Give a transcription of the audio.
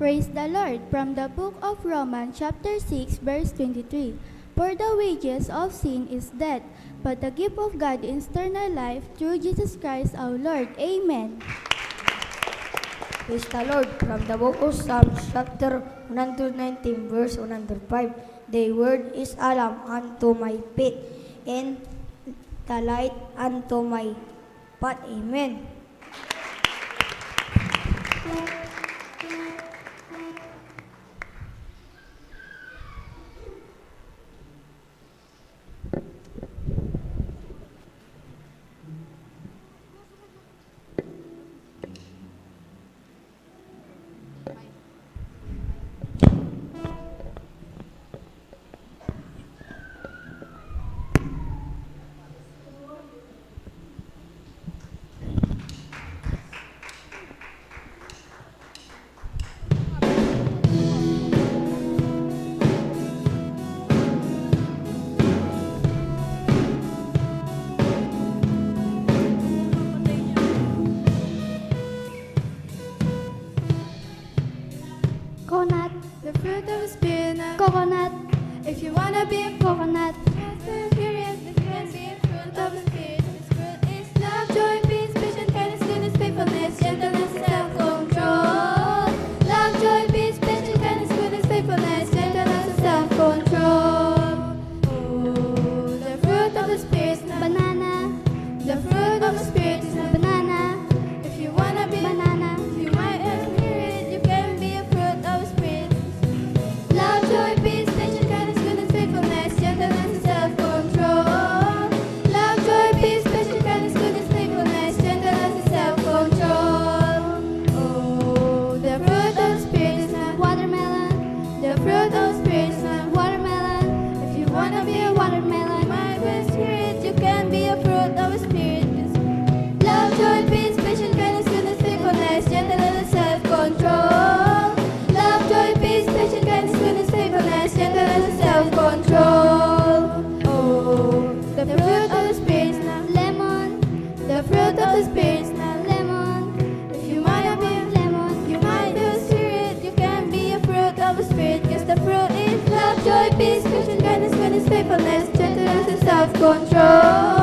Praise the Lord. From the book of Romans chapter 6 verse 23. For the wages of sin is death, but the gift of God is eternal life through Jesus Christ our Lord. Amen. Praise the Lord. From the book of Psalms chapter 119 verse 105. The word is a lamp unto my feet and the light unto my path. Amen. Coconut, The fruit of the Spirit. coconut, If you wanna be a coconut, experience, this can be a fruit of the Spirit. This fruit is love, joy, peace, patience, kindness, goodness, faithfulness, gentleness, and self-control. Love, joy, peace, patience, kindness, goodness, faithfulness, gentleness, and self-control. Oh, the fruit of the Spirit is not banana, the fruit of the Spirit is not banana, If you wanna be banana, if you might have spirit, you can be a fruit of the Spirit. Love, joy, peace, patience, kindness, goodness, faithfulness, gentleness, and self-control. Love, joy, peace, patience, kindness, goodness, faithfulness, gentleness, and self-control. Oh, the fruit of the Spirit is not watermelon, the fruit of the Spirit is not watermelon, If you wanna be a watermelon, my best spirit, you can be a fruit of the Spirit. Love, joy, peace, patience, kindness, goodness, faithfulness, gentleness, and self-control. Love, joy, peace, patience, kindness, goodness, faithfulness, gentleness, and self-control. Oh, the fruit of the Spirit is not lemon, the fruit of the Spirit is not lemon, If you might be lemon, you might be a spirit, you can be a fruit of the Spirit. Cause the fruit is love, joy, peace, patience, kindness, goodness, faithfulness, gentleness, and self-control.